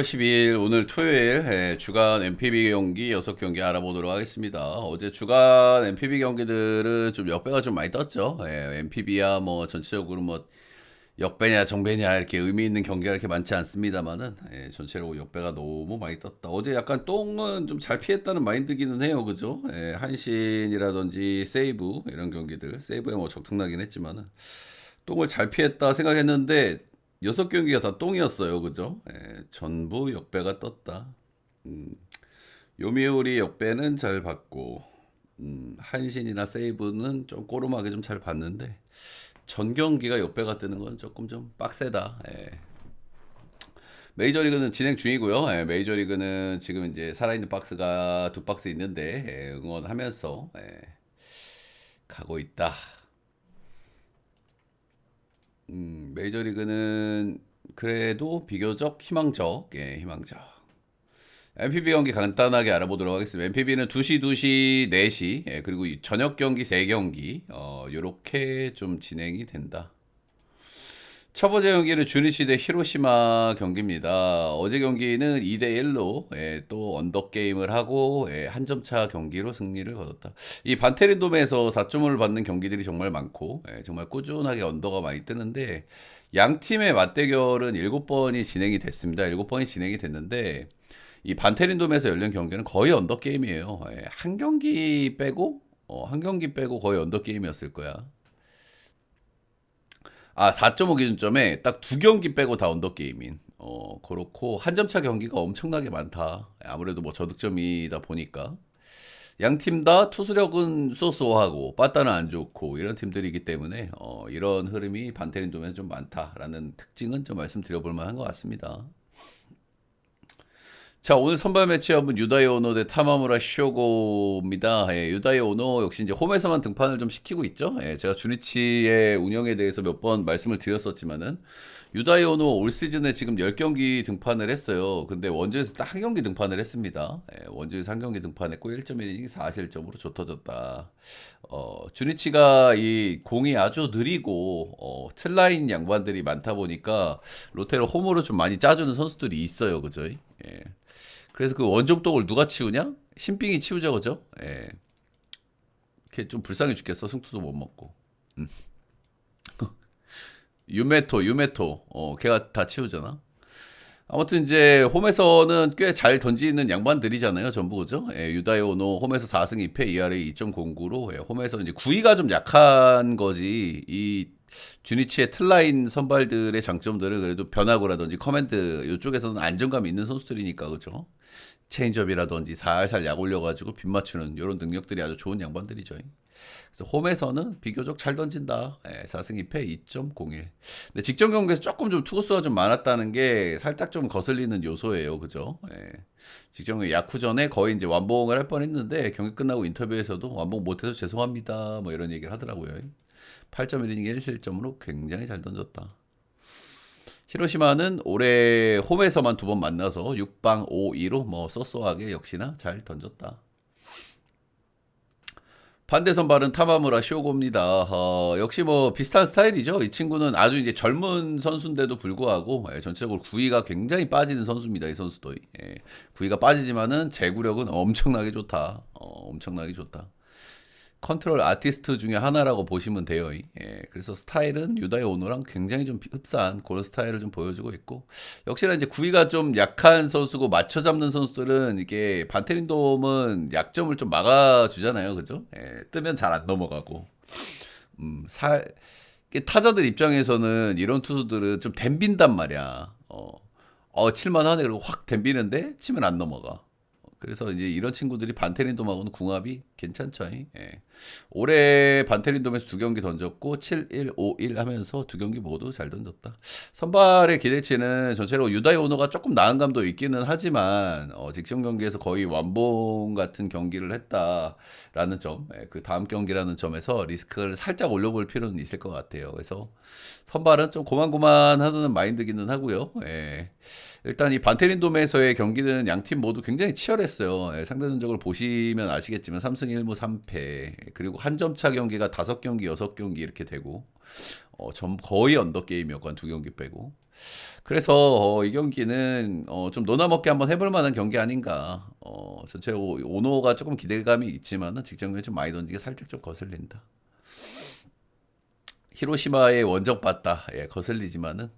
10일 오늘 토요일 주간 MPB 경기 6경기 알아보도록 하겠습니다. 어제 주간 MPB 경기들은 좀 역배가 좀 많이 떴죠. MPB야 뭐 전체적으로 뭐 역배냐 정배냐 이렇게 의미 있는 경기가 이렇게 많지 않습니다만은 전체적으로 역배가 너무 많이 떴다. 어제 약간 똥은 좀 잘 피했다는 마인드기는 해요, 그죠? 한신이라든지 세이브 이런 경기들, 세이브에 뭐 적통나긴 했지만은 똥을 잘 피했다 생각했는데 6경기가 다 똥이었어요, 그죠? 전부 역배가 떴다. 음, 요미우리 역배는 잘 봤고, 한신이나 세이브는 좀 꼬름하게 좀 잘 봤는데, 전 경기가 역배가 뜨는 건 조금 좀 빡세다. 메이저리그는 진행 중이고요. 메이저리그는 지금 이제 살아있는 박스가 2박스 있는데, 응원하면서 가고 있다. 메이저리그는 그래도 비교적 희망적, 희망적. MPB 경기 간단하게 알아보도록 하겠습니다. MPB는 2시, 2시, 4시, 그리고 저녁 경기 3경기, 요렇게 좀 진행이 된다. 첫 번째 경기는 주니치 대 히로시마 경기입니다. 어제 경기는 2대1로 또 언더 게임을 하고 한 점 차 경기로 승리를 거뒀다. 이 반테린돔에서 4점을 받는 경기들이 정말 많고 정말 꾸준하게 언더가 많이 뜨는데 양 팀의 맞대결은 7번이 진행이 됐습니다. 7번이 진행이 됐는데 이 반테린돔에서 열린 경기는 거의 언더 게임이에요. 한 경기 빼고 한 경기 빼고 거의 언더 게임이었을 거야. 4.5 기준점에 딱 2경기 빼고 다 언더게임인. 그렇고, 한 점 차 경기가 엄청나게 많다. 아무래도 뭐 저득점이다 보니까. 양 팀 다 투수력은 쏘쏘하고, 빠따는 안 좋고, 이런 팀들이기 때문에, 이런 흐름이 반테린돔에 좀 많다라는 특징은 좀 말씀드려볼 만한 것 같습니다. 자, 오늘 선발 매치업은 유다이 오노 대 타마무라 쇼고입니다. 유다이 오노 역시 이제 홈에서만 등판을 좀 시키고 있죠. 제가 주니치의 운영에 대해서 몇 번 말씀을 드렸었지만은 유다이 오노 올 시즌에 지금 10경기 등판을 했어요. 근데 원주에서 딱 한 경기 등판을 했습니다. 원주에서 한 경기 등판했고 1.1이닝 4실점으로 좁혀졌다. 주니치가 이 공이 아주 느리고 틀라인 양반들이 많다 보니까 로테를 홈으로 좀 많이 짜주는 선수들이 있어요. 그죠? 그래서 그 원정독을 누가 치우냐? 신빙이 치우죠, 그죠? 걔 좀 불쌍해 죽겠어. 승투도 못 먹고. 유메토. 걔가 다 치우잖아. 아무튼 이제 홈에서는 꽤 잘 던지는 양반들이잖아요, 전부 그죠? 유다이 오노 홈에서 4승 2패 ERA 2.09로 홈에서 이제 구위가 좀 약한 거지. 이 주니치의 틀라인 선발들의 장점들은 그래도 변화구라든지 커맨드 이쪽에서는 안정감 있는 선수들이니까 그죠? 체인지업이라든지 살살 약 올려가지고 빗 맞추는 이런 능력들이 아주 좋은 양반들이죠. 그래서 홈에서는 비교적 잘 던진다. 4승 2패 2.01. 근데 직전 경기에서 조금 좀 투구수가 좀 많았다는 게 살짝 좀 거슬리는 요소예요. 그죠? 직전 경기 야쿠전에 거의 이제 완봉을 할 뻔했는데 경기 끝나고 인터뷰에서도 완봉 못해서 죄송합니다. 뭐 이런 얘기를 하더라고요. 8.1이닝 1실점으로 굉장히 잘 던졌다. 히로시마는 올해 홈에서만 2번 만나서 6방 5-2로 뭐 쏘쏘하게 역시나 잘 던졌다. 반대 선발은 타마무라 쇼고입니다. 역시 뭐 비슷한 스타일이죠. 이 친구는 아주 이제 젊은 선수인데도 불구하고 전체적으로 구위가 굉장히 빠지는 선수입니다. 이 선수도 구위가 빠지지만은 제구력은 엄청나게 좋다. 엄청나게 좋다. 컨트롤 아티스트 중에 하나라고 보시면 돼요. 그래서 스타일은 유다이 오노랑 굉장히 좀 흡사한 그런 스타일을 좀 보여주고 있고 역시나 이제 구위가 좀 약한 선수고 맞춰 잡는 선수들은 이게 반테린돔은 약점을 좀 막아주잖아요, 그죠? 뜨면 잘 안 넘어가고 타자들 입장에서는 이런 투수들은 좀 댐빈단 말이야. 칠만하네 그리고 확 댐비는데 치면 안 넘어가. 그래서 이제 이런 친구들이 반테린돔하고는 궁합이 괜찮죠. 올해 반테린돔에서 2경기 던졌고 7-1, 5-1 하면서 2경기 모두 잘 던졌다. 선발의 기대치는 전체로 유다이 오노가 조금 나은 감도 있기는 하지만 직전 경기에서 거의 완봉 같은 경기를 했다라는 점, 그 다음 경기라는 점에서 리스크를 살짝 올려볼 필요는 있을 것 같아요. 그래서 선발은 좀 고만고만하다는 마인드기는 하고요. 일단 이 반테린돔에서의 경기는 양 팀 모두 굉장히 치열했어요. 예, 상대 전적을 보시면 아시겠지만 3승 1무 3패 그리고 한 점 차 경기가 5경기 6경기 이렇게 되고 거의 언더 게임이었고 한 2경기 빼고 그래서 이 경기는 좀 노나먹게 한번 해볼 만한 경기 아닌가. 전체 오노가 조금 기대감이 있지만은 직전에 좀 많이 던지게 살짝 좀 거슬린다. 히로시마의 원정받다. 예, 거슬리지만은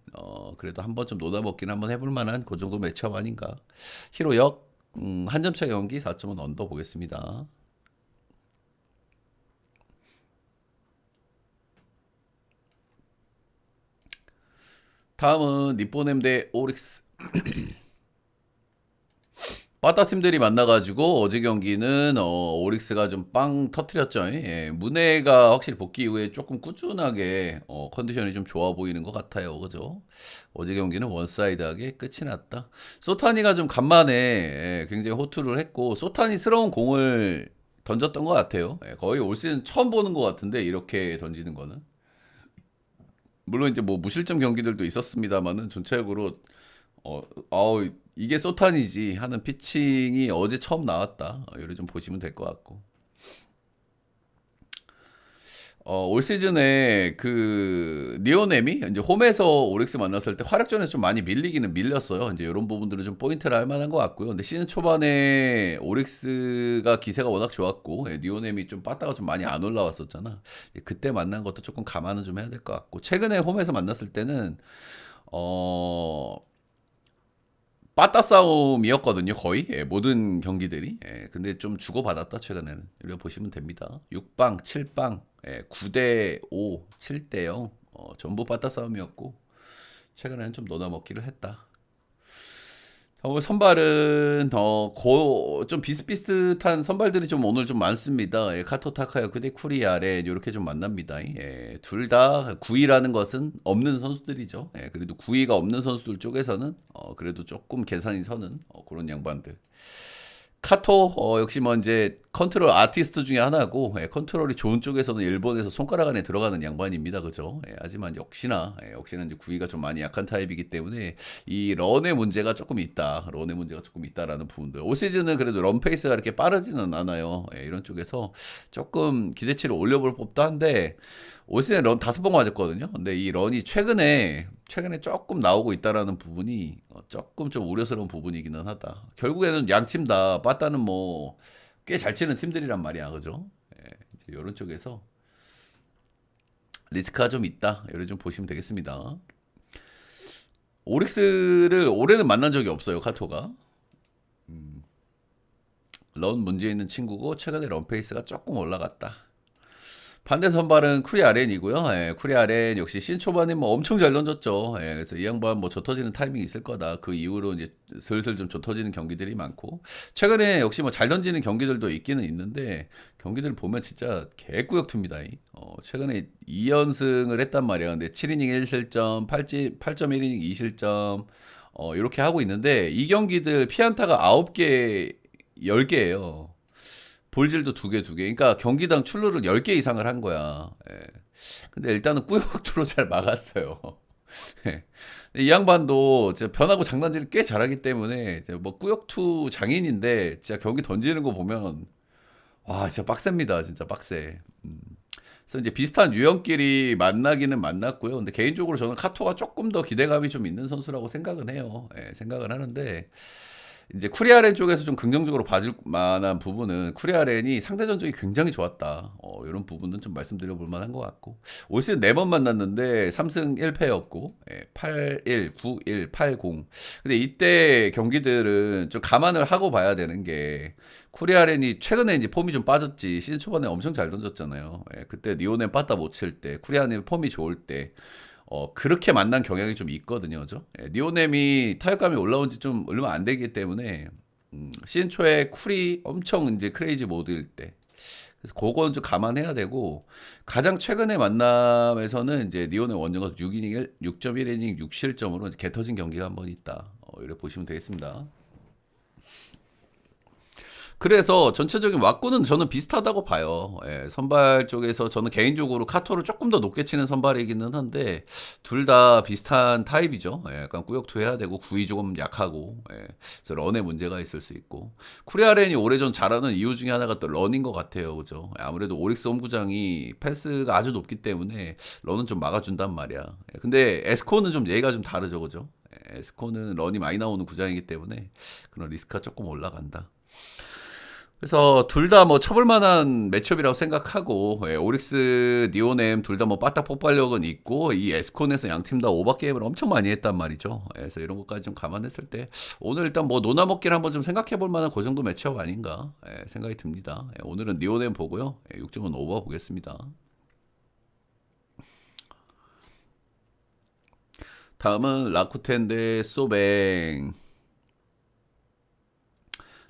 그래도 한번 좀 노나먹기는 한번 해볼 만한 그 정도 매치업 아닌가. 히로역 한 점차 경기 4점은 언더 보겠습니다. 다음은 니포넴 대 오릭스. 빠따 팀들이 만나가지고 어제 경기는 오릭스가 좀 빵 터트렸죠. 예, 문해가 확실히 복귀 이후에 조금 꾸준하게 컨디션이 좀 좋아 보이는 것 같아요. 그죠? 어제 경기는 원사이드하게 끝이 났다. 소타니가 좀 간만에 굉장히 호투를 했고 소타니스러운 공을 던졌던 것 같아요. 예, 거의 올 시즌 처음 보는 것 같은데 이렇게 던지는 거는. 물론 이제 뭐 무실점 경기들도 있었습니다만은 전체적으로 이게 소탄이지 하는 피칭이 어제 처음 나왔다. 이렇게 좀 보시면 될 것 같고. 올 시즌에 그 니오넴이 이제 홈에서 오릭스 만났을 때 활약전에서 좀 많이 밀리기는 밀렸어요. 이제 이런 부분들은 좀 포인트를 할 만한 것 같고요. 근데 시즌 초반에 오릭스가 기세가 워낙 좋았고 니오넴이 좀 빠따가 좀 많이 안 올라왔었잖아. 그때 만난 것도 조금 감안은 좀 해야 될 것 같고 최근에 홈에서 만났을 때는 어 빠따 싸움이었거든요, 거의. 예, 모든 경기들이. 예, 근데 좀 주고받았다, 최근에는. 이렇게 보시면 됩니다. 6방, 7방, 9대 5, 7대 0. 전부 빠따 싸움이었고, 최근에는 좀 넣어먹기를 했다. 선발은 좀 비슷비슷한 선발들이 좀 오늘 좀 많습니다. 예, 카토 타카야크 대 쿠리아렌 이렇게 좀 만납니다. 예, 둘 다 구위라는 것은 없는 선수들이죠. 예, 그래도 구위가 없는 선수들 쪽에서는 그래도 조금 계산이 서는 그런 양반들. 카토 역시 뭐 이제 컨트롤 아티스트 중에 하나고 컨트롤이 좋은 쪽에서는 일본에서 손가락 안에 들어가는 양반입니다, 그죠? 하지만 역시나 이제 구위가 좀 많이 약한 타입이기 때문에 이 런의 문제가 조금 있다, 런의 문제가 조금 있다라는 부분들. 올 시즌은 그래도 런 페이스가 이렇게 빠르지는 않아요. 이런 쪽에서 조금 기대치를 올려볼 법도 한데 올 시즌 런 5번 맞았거든요. 근데 이 런이 최근에 조금 나오고 있다라는 부분이 조금 좀 우려스러운 부분이기는 하다. 결국에는 양 팀 다 빠따는 뭐 꽤 잘 치는 팀들이란 말이야, 그죠? 이런 쪽에서 리스크가 좀 있다. 이런 좀 보시면 되겠습니다. 오릭스를 올해는 만난 적이 없어요, 카토가. 런 문제 있는 친구고 최근에 런 페이스가 조금 올라갔다. 반대 선발은 쿠리아렌이고요. 쿠리아렌 역시 시즌 초반에 뭐 엄청 잘 던졌죠. 그래서 이 양반 뭐 젖터지는 타이밍이 있을 거다. 그 이후로 이제 슬슬 좀 젖터지는 경기들이 많고 최근에 역시 뭐 잘 던지는 경기들도 있기는 있는데 경기들 보면 진짜 개꾸역투입니다. 최근에 2연승을 했단 말이야. 근데 7이닝 1실점, 8.1이닝 2실점 이렇게 하고 있는데 이 경기들 피안타가 9개, 10개예요. 볼질도 2개. 그러니까 경기당 출루를 10개 이상을 한 거야. 근데 일단은 꾸역투로 잘 막았어요. 이 양반도 진짜 변하고 장난질을 꽤 잘하기 때문에 뭐 꾸역투 장인인데 진짜 경기 던지는 거 보면 와 진짜 빡셉니다. 진짜 빡세. 그래서 이제 비슷한 유형끼리 만나기는 만났고요. 근데 개인적으로 저는 카토가 조금 더 기대감이 좀 있는 선수라고 생각은 해요. 생각은 하는데 이제 쿠리아렌 쪽에서 좀 긍정적으로 봐줄 만한 부분은 쿠리아렌이 상대 전적이 굉장히 좋았다. 이런 부분은 좀 말씀드려 볼 만한 것 같고 올 시즌 4번 만났는데 3승 1패였고 8-1, 9-1, 8-0. 근데 이때 경기들은 좀 감안을 하고 봐야 되는 게 쿠리아렌이 최근에 이제 폼이 좀 빠졌지 시즌 초반에 엄청 잘 던졌잖아요. 그때 니오넨 빠따 못 칠 때 쿠리아렌 폼이 좋을 때 그렇게 만난 경향이 좀 있거든요. 그죠? 니오넴이 타격감이 올라온 지 좀 얼마 안 되기 때문에, 시즌 초에 쿨이 엄청 이제 크레이지 모드일 때. 그래서 그거는 좀 감안해야 되고, 가장 최근에 만남에서는 이제 니오넴 원정에서 6.1이닝 6실점으로 개 터진 경기가 한 번 있다. 이렇게 보시면 되겠습니다. 그래서 전체적인 왁구는 저는 비슷하다고 봐요. 예, 선발 쪽에서 저는 개인적으로 카토를 조금 더 높게 치는 선발이기는 한데 둘 다 비슷한 타입이죠. 예, 약간 꾸역투 해야 되고 구위 조금 약하고 예, 그래서 런에 문제가 있을 수 있고 쿠리아렌이 오래전 잘하는 이유 중에 하나가 또 런인 것 같아요. 그죠? 예, 아무래도 오릭스 홈구장이 패스가 아주 높기 때문에 런은 좀 막아준단 말이야. 예, 근데 에스코는 좀 얘가 좀 다르죠. 그죠? 예, 에스코는 런이 많이 나오는 구장이기 때문에 그런 리스크가 조금 올라간다. 그래서 둘 다 뭐 쳐볼 만한 매치업이라고 생각하고 예, 오릭스, 니오넴 둘 다 뭐 빠딱 폭발력은 있고 이 에스콘에서 양 팀 다 오버 게임을 엄청 많이 했단 말이죠. 예, 그래서 이런 것까지 좀 감안했을 때 오늘 일단 뭐 노나 먹기를 한번 좀 생각해 볼 만한 그 정도 매치업 아닌가 예, 생각이 듭니다. 예, 오늘은 니오넴 보고요. 예, 6점은 오버 보겠습니다. 다음은 라쿠텐 대 소뱅.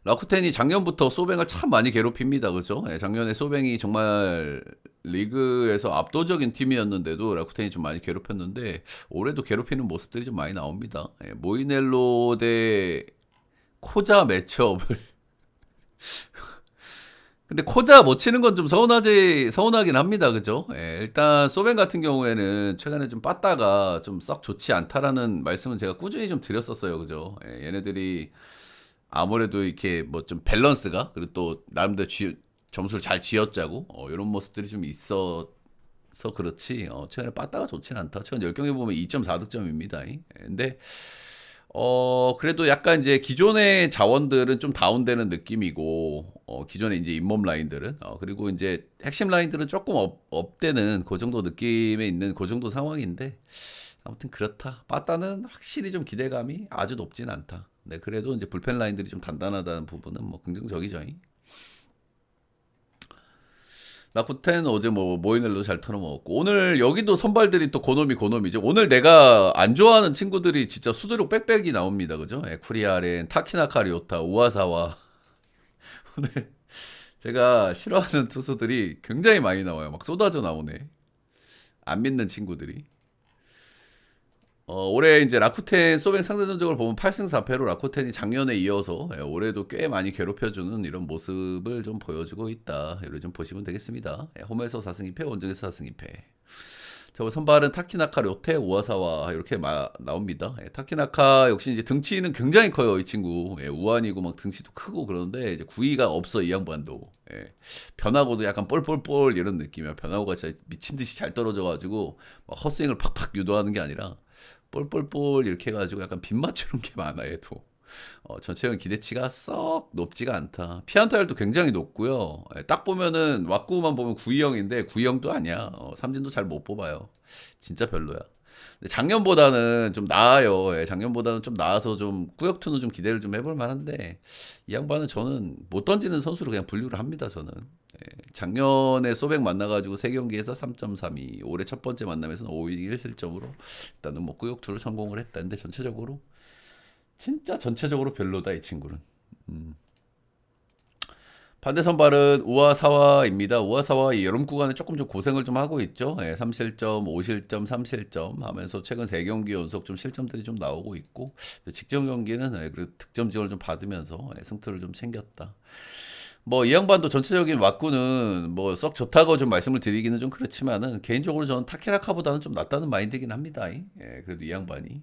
라쿠텐이 작년부터 소뱅을 참 많이 괴롭힙니다. 그죠? 예, 작년에 소뱅이 정말 리그에서 압도적인 팀이었는데도 라쿠텐이 좀 많이 괴롭혔는데 올해도 괴롭히는 모습들이 좀 많이 나옵니다. 예, 모이넬로 대 코자 매치업을 근데 코자 못 치는 건 좀 서운하긴 합니다. 그죠? 예, 일단 소뱅 같은 경우에는 최근에 좀 빠따가 좀 썩 좋지 않다라는 말씀은 제가 꾸준히 좀 드렸었어요. 그죠? 예, 얘네들이 아무래도 이렇게 뭐 좀 밸런스가 그리고 또 나름대로 점수를 잘 쥐었자고 이런 모습들이 좀 있어서 그렇지 최근에 빠따가 좋진 않다. 최근 10경기 보면 2.4득점입니다. 근데 그래도 약간 이제 기존의 자원들은 좀 다운되는 느낌이고 기존의 이제 잇몸 라인들은 그리고 이제 핵심 라인들은 조금 업되는 그 정도 느낌에 있는 그 정도 상황인데 아무튼 그렇다. 빠따는 확실히 좀 기대감이 아주 높진 않다. 네, 그래도 이제 불펜 라인들이 좀 단단하다는 부분은 뭐 긍정적이죠. 라쿠텐 어제 뭐 모이넬로 잘 털어먹었고 오늘 여기도 선발들이 또 고놈이죠. 오늘 내가 안 좋아하는 친구들이 진짜 수두룩 빽빽이 나옵니다. 그죠? 에쿠리아렌, 타키나카 리오타, 우아사와 오늘 제가 싫어하는 투수들이 굉장히 많이 나와요. 막 쏟아져 나오네. 안 믿는 친구들이. 올해 이제 라쿠텐 소뱅 상대 전적을 보면 8승 4패로 라쿠텐이 작년에 이어서 올해도 꽤 많이 괴롭혀주는 이런 모습을 좀 보여주고 있다. 이렇게 좀 보시면 되겠습니다. 홈에서 4승 2패, 원정에서 4승 2패. 자, 선발은 타키나카, 료테, 오아사와 이렇게 나옵니다. 타키나카 역시 이제 등치는 굉장히 커요, 이 친구. 우완이고 막 등치도 크고 그러는데 이제 구위가 없어 이 양반도. 변화고도 약간 볼볼볼 이런 느낌이야. 변화고가 진짜 미친 듯이 잘 떨어져가지고 막 헛스윙을 팍팍 유도하는 게 아니라 볼볼볼 이렇게 해가지고 약간 빗 맞추는 게 많아 얘도. 전체적인 기대치가 썩 높지가 않다. 피안타율도 굉장히 높고요. 딱 보면은 왁구만 보면 9위형인데 9위형도 아니야. 삼진도 잘 못 뽑아요. 진짜 별로야. 근데 작년보다는 좀 나아요. 작년보다는 좀 나아서 좀 꾸역투는 좀 기대를 좀 해볼 만한데 이 양반은 저는 못 던지는 선수로 그냥 분류를 합니다. 저는. 작년에 소백 만나가지고 3경기에서 3.32 올해 첫 번째 만남에서는 5위 1실점으로 일단은 뭐 꾸역투를 성공을 했다는데 전체적으로 진짜 전체적으로 별로다 이 친구는. 반대 선발은 우아사와입니다. 우아사와 이 여름 구간에 조금 좀 고생을 좀 하고 있죠. 3실점, 5실점, 3실점 하면서 최근 3경기 연속 좀 실점들이 좀 나오고 있고 직전 경기는 그래도 득점 지원을 좀 받으면서 승투를 좀 챙겼다. 뭐 이 양반도 전체적인 왁구는 뭐 썩 좋다고 좀 말씀을 드리기는 좀 그렇지만은 개인적으로 저는 타케라카보다는 좀 낫다는 마인드긴 합니다. 그래도 이 양반이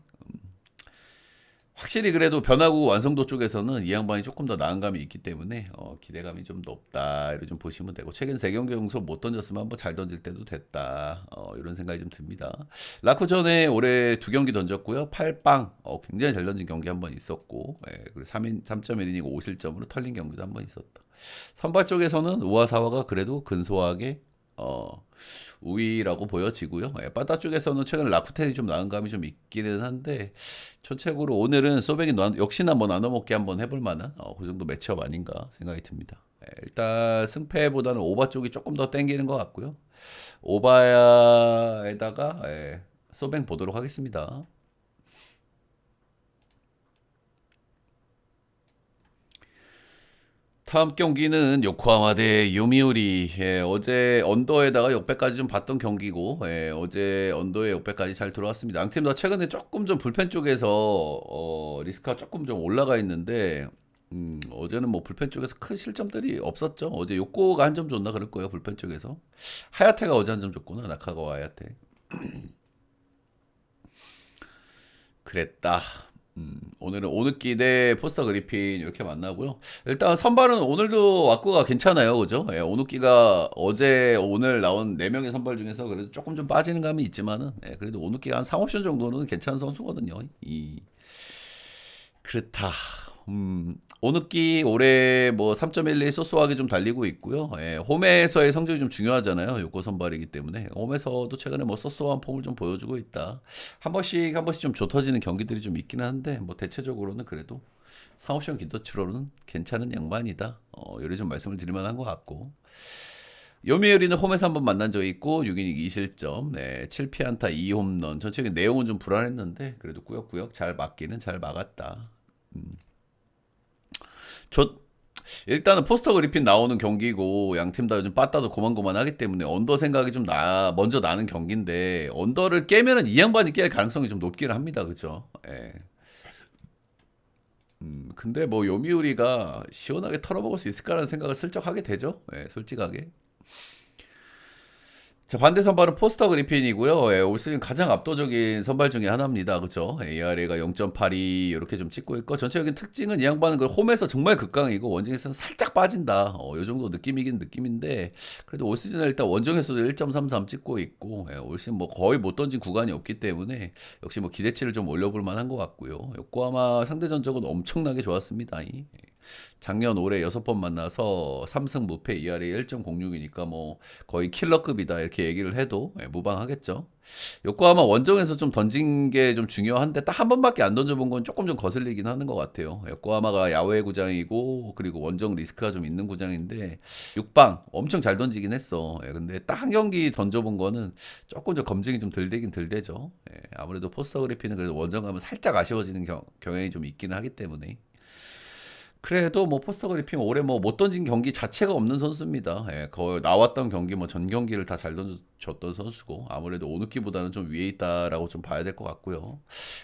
확실히 그래도 변화구 완성도 쪽에서는 이 양반이 조금 더 나은 감이 있기 때문에 기대감이 좀 높다 이렇게 좀 보시면 되고 최근 3경기 연속 못 던졌으면 한번 잘 던질 때도 됐다 이런 생각이 좀 듭니다. 라코 전에 올해 2경기 던졌고요 8빵 굉장히 잘 던진 경기 한번 있었고 그리고 3.1이닝 5실점으로 털린 경기도 한번 있었다. 선발 쪽에서는 우아사와가 그래도 근소하게 우위라고 보여지고요. 바다 쪽에서는 최근 라쿠텐이 좀 나은 감이 좀 있기는 한데 전체적으로 오늘은 소백이 역시나 뭐 나눠먹기 한번 해볼 만한 그 정도 매치업 아닌가 생각이 듭니다. 일단 승패보다는 오바 쪽이 조금 더 땡기는 것 같고요. 오바에다가 소백 보도록 하겠습니다. 다음 경기는 요코하마 대 요미우리. 어제 언더에다가 역배까지 좀 봤던 경기고 어제 언더에 역배까지 잘 들어왔습니다. 양팀 다 최근에 조금 좀 불펜 쪽에서 리스크가 조금 좀 올라가 있는데 어제는 뭐 불펜 쪽에서 큰 실점들이 없었죠. 어제 요코가 한 점 줬나 그럴 거예요. 불펜 쪽에서. 하야테가 어제 한 점 줬구나. 나카가와 하야테. 그랬다. 오늘은 오느끼 대 포스터 그리핀 이렇게 만나고요. 일단 선발은 오늘도 왁구가 괜찮아요. 그죠? 예, 오느끼가 어제 오늘 나온 4명의 선발 중에서 그래도 조금 좀 빠지는 감이 있지만은 예, 그래도 오느끼가 한 3옵션 정도는 괜찮은 선수거든요. 그렇다. 오느끼 올해 뭐 3.12 소소하게 좀 달리고 있고요. 예, 홈에서의 성적이 좀 중요하잖아요. 요코 선발이기 때문에 홈에서도 최근에 뭐 소소한 폼을 좀 보여주고 있다. 한 번씩 좀 좁혀지는 경기들이 좀 있기는 한데 뭐 대체적으로는 그래도 상옵션 기도치로는 괜찮은 양반이다. 요리 좀 말씀을 드릴 만한 것 같고. 요미우리는 홈에서 한번 만난 적이 있고 6이닝 2실점, 네, 7피안타 2홈런. 전체적인 내용은 좀 불안했는데 그래도 꾸역꾸역 잘 막기는 잘 막았다. 저 일단은 포스터 그리핀 나오는 경기고 양 팀 다 요즘 빠따도 고만고만하기 때문에 언더 생각이 좀 먼저 나는 경기인데 언더를 깨면은 이 양반이 깰 가능성이 좀 높기는 합니다. 그죠? 예. 근데 뭐 요미우리가 시원하게 털어먹을 수 있을까라는 생각을 슬쩍 하게 되죠. 예, 솔직하게. 자, 반대 선발은 포스터 그리핀이고요. 예, 올 시즌 가장 압도적인 선발 중에 하나입니다. 그죠? ARA가 0.82 이렇게 좀 찍고 있고 전체적인 특징은 이 양반은 그 홈에서 정말 극강이고 원정에서는 살짝 빠진다. 요 정도 느낌이긴 느낌인데 그래도 올 시즌에 일단 원정에서도 1.33 찍고 있고 예, 올 시즌 뭐 거의 못 던진 구간이 없기 때문에 역시 뭐 기대치를 좀 올려볼 만한 것 같고요. 요코하마 상대 전적은 엄청나게 좋았습니다. 작년 올해 6번 만나서 3승 무패 ERA 1.06이니까 뭐 거의 킬러급이다 이렇게 얘기를 해도 무방하겠죠. 요코하마 원정에서 좀 던진 게 좀 중요한데 딱 한 번밖에 안 던져본 건 조금 좀 거슬리긴 하는 것 같아요. 요코하마가 야외 구장이고 그리고 원정 리스크가 좀 있는 구장인데 6방 엄청 잘 던지긴 했어. 근데 딱 한 경기 던져본 거는 조금 좀 검증이 좀 덜 되긴 덜 되죠. 아무래도 포스터 그래피는 그래도 원정 가면 살짝 아쉬워지는 경향이 좀 있기는 하기 때문에 그래도 뭐 포스터 그리핑 올해 뭐 못 던진 경기 자체가 없는 선수입니다. 예, 거의 나왔던 경기 뭐 전 경기를 다 잘 던졌던 선수고 아무래도 오누키보다는 좀 위에 있다라고 좀 봐야 될 것 같고요.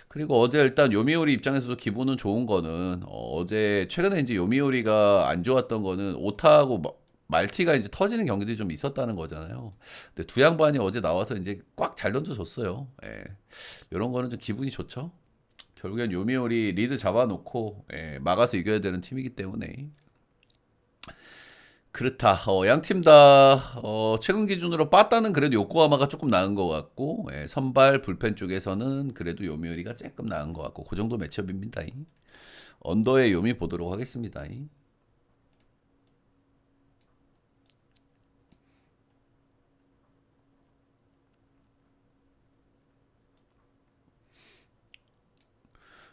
그리고 어제 일단 요미우리 입장에서도 기분은 좋은 거는 어제 최근에 이제 요미우리가 안 좋았던 거는 오타하고 말티가 이제 터지는 경기들이 좀 있었다는 거잖아요. 근데 두 양반이 어제 나와서 이제 꽉 잘 던져줬어요. 예. 이런 거는 좀 기분이 좋죠. 결국엔 요미우리 리드 잡아놓고 막아서 이겨야 되는 팀이기 때문에 그렇다. 양 팀 다 최근 기준으로 빠따는 그래도 요코하마가 조금 나은 것 같고 선발 불펜 쪽에서는 그래도 요미우리가 조금 나은 것 같고 그 정도 매치업입니다. 언더의 요미 보도록 하겠습니다.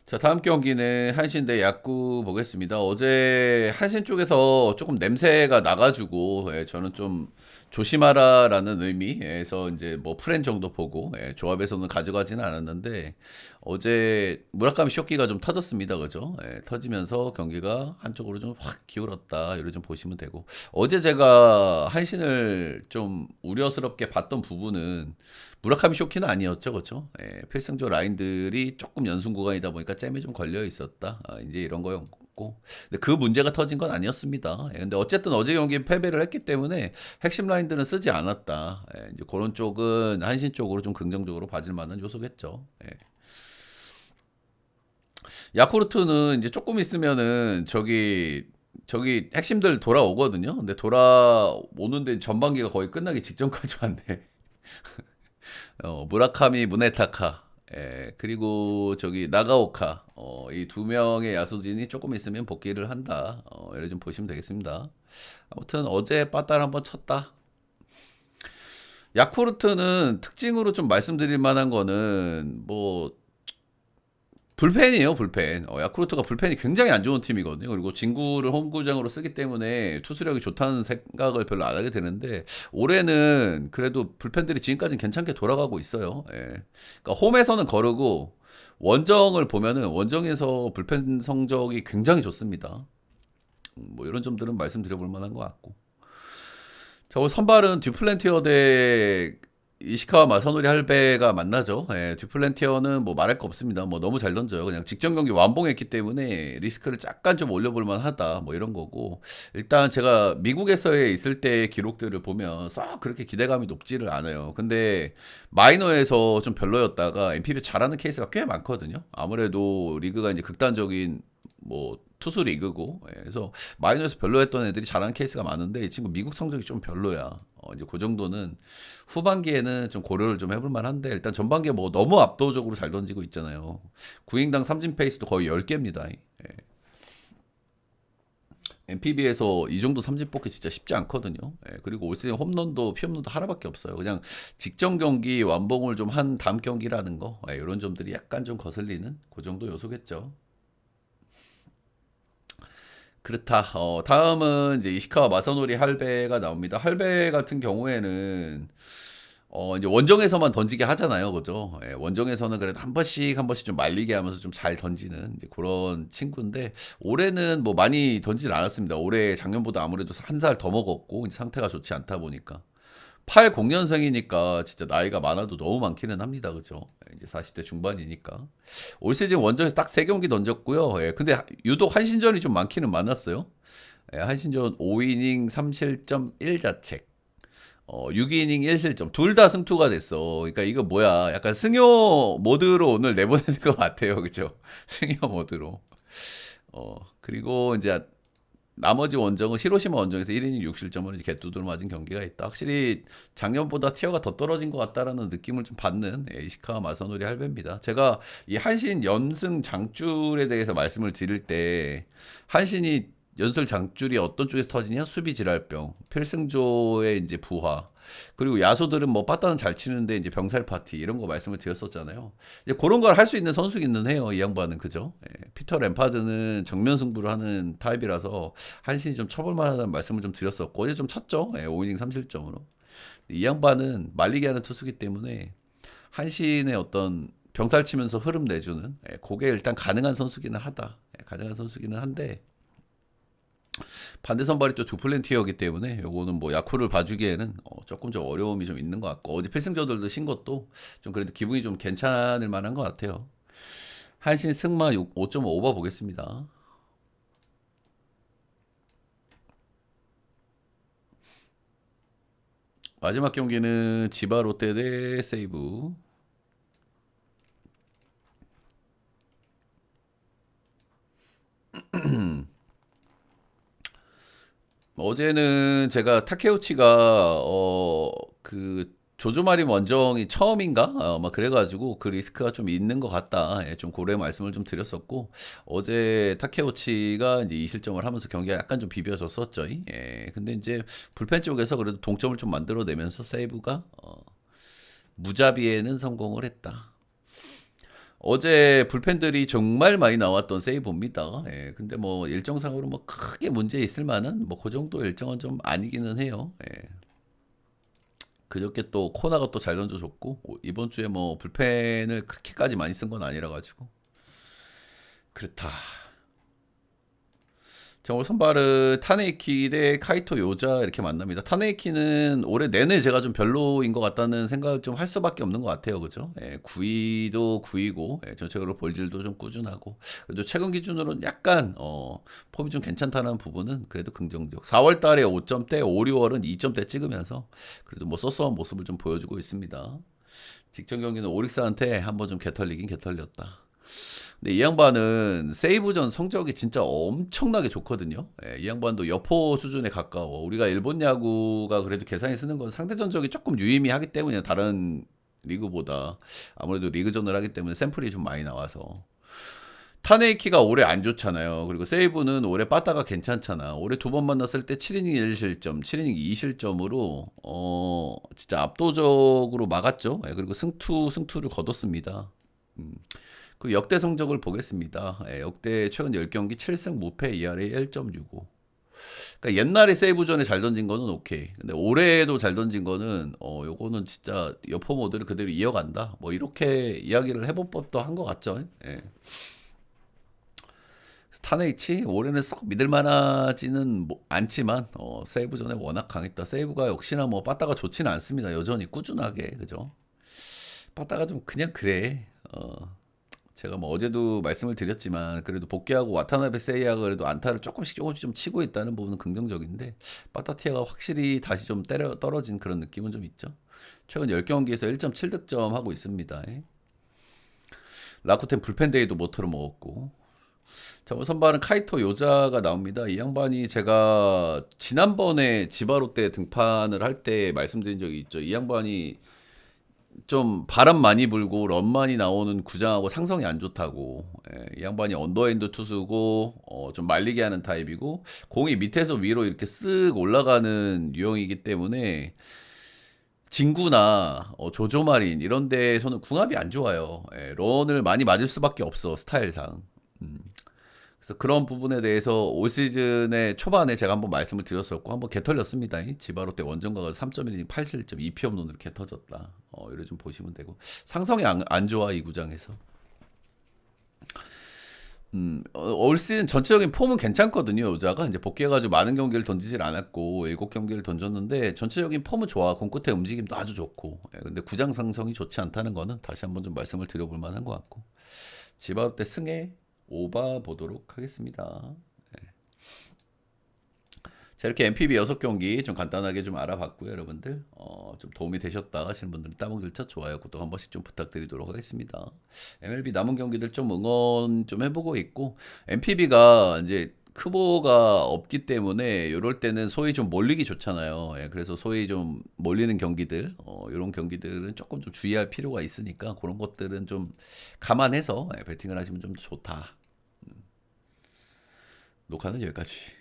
자, 다음 경기는 한신 대 야구 보겠습니다. 어제 한신 쪽에서 조금 냄새가 나가지고 저는 좀 조심하라라는 의미에서 이제 뭐 프렌 정도 보고 조합에서는 가져가지는 않았는데 어제 무라카미 쇼키가 좀 터졌습니다. 그죠? 터지면서 경기가 한쪽으로 좀 확 기울었다. 이렇게 좀 보시면 되고 어제 제가 한신을 좀 우려스럽게 봤던 부분은 무라카미 쇼키는 아니었죠, 그렇죠? 필승조 라인들이 조금 연승 구간이다 보니까 잼이 좀 걸려 있었다. 이제 이런 거였고, 근데 그 문제가 터진 건 아니었습니다. 근데 어쨌든 어제 경기 패배를 했기 때문에 핵심 라인들은 쓰지 않았다. 이제 그런 쪽은 한신 쪽으로 좀 긍정적으로 봐줄 만한 요소겠죠. 야쿠르트는 이제 조금 있으면은 저기 핵심들 돌아오거든요. 근데 돌아오는데 전반기가 거의 끝나기 직전까지 왔네. 무라카미 무네타카 그리고 저기 나가오카 이 두 명의 야수진이 조금 있으면 복귀를 한다. 이렇게 좀 보시면 되겠습니다. 아무튼 어제 빠따를 한번 쳤다. 야쿠르트는 특징으로 좀 말씀드릴 만한 거는 뭐 불펜이에요, 불펜. 야쿠르트가 불펜이 굉장히 안 좋은 팀이거든요. 그리고 진구를 홈구장으로 쓰기 때문에 투수력이 좋다는 생각을 별로 안 하게 되는데 올해는 그래도 불펜들이 지금까지는 괜찮게 돌아가고 있어요. 그러니까 홈에서는 거르고 원정을 보면은 원정에서 불펜 성적이 굉장히 좋습니다. 뭐 이런 점들은 말씀드려볼 만한 것 같고. 자, 오늘 선발은 듀플랜티어 대 이시카와 마사노리 할배가 만나죠. 예, 듀플랜티어는 뭐 말할 거 없습니다. 뭐 너무 잘 던져요. 그냥 직전 경기 완봉했기 때문에 리스크를 약간 좀 올려볼 만하다. 뭐 이런 거고. 일단 제가 미국에서의 있을 때의 기록들을 보면 썩 그렇게 기대감이 높지를 않아요. 근데 마이너에서 좀 별로였다가 MPB 잘하는 케이스가 꽤 많거든요. 아무래도 리그가 이제 극단적인 뭐 투수 리그고, 예, 그래서 마이너에서 별로였던 애들이 잘하는 케이스가 많은데 이 친구 미국 성적이 좀 별로야. 이제 그 정도는 후반기에는 좀 고려를 좀 해볼 만한데 일단 전반기에 뭐 너무 압도적으로 잘 던지고 있잖아요. 구인당 삼진 페이스도 거의 10개입니다. NPB에서 이 정도 삼진 뽑기 진짜 쉽지 않거든요. 예, 그리고 올 시즌 홈런도 피홈런도 하나밖에 없어요. 그냥 직전 경기 완봉을 좀 한 다음 경기라는 거, 예, 이런 점들이 약간 좀 거슬리는 그 정도 요소겠죠. 그렇다. 다음은 이제 이시카와 마사노리 할배가 나옵니다. 할배 같은 경우에는 이제 원정에서만 던지게 하잖아요. 그죠? 예, 원정에서는 그래도 한 번씩 좀 말리게 하면서 좀 잘 던지는 이제 그런 친구인데, 올해는 뭐 많이 던지진 않았습니다. 올해 작년보다 아무래도 한 살 더 먹었고, 이제 상태가 좋지 않다 보니까. 80년생이니까 진짜 나이가 많아도 너무 많기는 합니다. 그죠? 예, 이제 40대 중반이니까. 올 시즌 원정에서 딱 3경기 던졌고요. 예, 근데 유독 한신전이 좀 많기는 많았어요. 예, 한신전 5이닝 3실점 1자책. 6이닝 1실점. 둘 다 승투가 됐어. 그러니까 이거 뭐야. 약간 승효 모드로 오늘 내보내는 것 같아요. 그죠? 승효 모드로. 그리고 이제 나머지 원정은 히로시마 원정에서 1이닝 6실점으로 이제 개뚜들 맞은 경기가 있다. 확실히 작년보다 티어가 더 떨어진 것 같다라는 느낌을 좀 받는, 예, 이시카와 마사노리 할배입니다. 제가 이 한신 연승 장줄에 대해서 말씀을 드릴 때 한신이 연설 장줄이 어떤 쪽에서 터지냐? 수비 질환병, 필승조의 이제 부하, 그리고 야수들은 뭐 빠따는 잘 치는데 이제 병살 파티 이런 거 말씀을 드렸었잖아요. 이제 그런 걸 할 수 있는 선수기는 해요. 이 양반은 그죠? 예, 피터 램파드는 정면 승부를 하는 타입이라서 한신이 좀 쳐볼 만하다는 말씀을 좀 드렸었고 어제 좀 쳤죠. 예, 5이닝 3실점으로. 이 양반은 말리게 하는 투수기 때문에 한신의 어떤 병살 치면서 흐름 내주는, 예, 그게 일단 가능한 선수기는 하다. 예, 가능한 선수기는 한데 반대 선발이 또 두플랜티어기 때문에 요거는 뭐 야쿠를 봐주기에는 조금 좀 어려움이 좀 있는 것 같고 어제 필승조들도 신 것도 좀 그래도 기분이 좀 괜찮을 만한 것 같아요. 한신 승마 5.5바 보겠습니다. 마지막 경기는 지바 롯데 대 세이브. 어제는 제가 타케우치가 그 조조마린 원정이 처음인가? 막 그래가지고 그 리스크가 좀 있는 것 같다. 예, 좀 고래 말씀을 좀 드렸었고 어제 타케우치가 이제 2실점을 하면서 경기가 약간 좀 비벼졌었죠. 예, 근데 이제 불펜 쪽에서 그래도 동점을 좀 만들어내면서 세이브가 무자비에는 성공을 했다. 어제 불펜들이 정말 많이 나왔던 세이브입니다. 예, 근데 뭐 일정상으로 뭐 크게 문제 있을 만한 뭐 그 정도 일정은 좀 아니기는 해요. 예. 그저께 또 코나가 또 잘 던져줬고 이번 주에 뭐 불펜을 그렇게까지 많이 쓴 건 아니라 가지고 그렇다. 자, 오늘 선발은 타네이키 대 카이토 요자 이렇게 만납니다. 타네이키는 올해 내내 제가 좀 별로인 것 같다는 생각을 좀 할 수밖에 없는 것 같아요. 그죠? 예, 9위도 9위고, 예, 전체적으로 볼질도 좀 꾸준하고, 그래도 최근 기준으로는 약간, 폼이 좀 괜찮다는 부분은 그래도 긍정적. 4월 달에 5점대, 5, 6월은 2점대 찍으면서 그래도 뭐 쏘쏘한 모습을 좀 보여주고 있습니다. 직전 경기는 오릭스한테 한번 좀 개털리긴 개털렸다. 근데 이 양반은 세이브전 성적이 진짜 엄청나게 좋거든요. 예, 이 양반도 여포 수준에 가까워. 우리가 일본 야구가 그래도 계산이 쓰는 건 상대 전적이 조금 유의미하기 때문에 다른 리그보다 아무래도 리그전을 하기 때문에 샘플이 좀 많이 나와서 타네이키가 올해 안 좋잖아요. 그리고 세이브는 올해 빠따가 괜찮잖아. 올해 두 번 만났을 때 7이닝 1실점, 7이닝 2실점으로 진짜 압도적으로 막았죠. 예, 그리고 승투를 거뒀습니다. 그 역대 성적을 보겠습니다. 예, 역대 최근 10경기 7승 무패 ERA 1.65. 그러니까 옛날에 세이브전에 잘 던진 거는 오케이. 근데 올해도 잘 던진 거는 요거는 진짜 여포 모드를 그대로 이어간다. 뭐 이렇게 이야기를 해볼 법도 한 것 같죠. 예. 타네이치 올해는 썩 믿을만하지는 않지만 세이브전에 워낙 강했다. 세이브가 역시나 뭐 빠따가 좋지는 않습니다. 여전히 꾸준하게 그죠? 빠따가 좀 그냥 그래. 제가 뭐 어제도 말씀을 드렸지만 그래도 복귀하고 와타나베 세이야가 그래도 안타를 조금씩 좀 치고 있다는 부분은 긍정적인데 빠따티아가 확실히 다시 좀 떨어진 그런 느낌은 좀 있죠. 최근 10경기에서 1.7득점 하고 있습니다. 라쿠텐 불펜데이도 모터로 먹었고. 자, 오늘 선발은 카이토 요자가 나옵니다. 이 양반이 제가 지난번에 지바로 때 등판을 할 때 말씀드린 적이 있죠. 이 양반이 좀 바람 많이 불고 런 많이 나오는 구장하고 상성이 안 좋다고. 이 양반이 언더핸드 투수고 좀 말리게 하는 타입이고 공이 밑에서 위로 이렇게 쓱 올라가는 유형이기 때문에 진구나 조조마린 이런 데에서는 궁합이 안 좋아요. 런을 많이 맞을 수밖에 없어 스타일상. 그래서 그런 부분에 대해서 올 시즌의 초반에 제가 한번 말씀을 드렸었고 한번 개털렸습니다. 지바로 때 원정가가 3.1이닝 8실점 2피홈런으로 개터졌다. 이래 좀 보시면 되고 상성이 안 좋아 이 구장에서. 올 시즌 전체적인 폼은 괜찮거든요. 여자가 이제 복귀해가지고 많은 경기를 던지질 않았고 7경기를 던졌는데 전체적인 폼은 좋아. 공 끝에 움직임도 아주 좋고. 근데 구장 상성이 좋지 않다는 거는 다시 한번 좀 말씀을 드려볼 만한 것 같고. 지바로 때 승에 오바 보도록 하겠습니다. 자, 이렇게 MPB 6경기 좀 간단하게 좀 알아봤고요. 여러분들 좀 도움이 되셨다 하시는 분들은 따봉들차 좋아요 구독 한 번씩 좀 부탁드리도록 하겠습니다. MLB 남은 경기들 좀 응원 좀 해보고 있고 MPB가 이제 크보가 없기 때문에 이럴 때는 소위 좀 몰리기 좋잖아요. 그래서 소위 좀 몰리는 경기들 이런 경기들은 조금 좀 주의할 필요가 있으니까 그런 것들은 좀 감안해서 배팅을 하시면 좀 좋다. 녹화는 여기까지.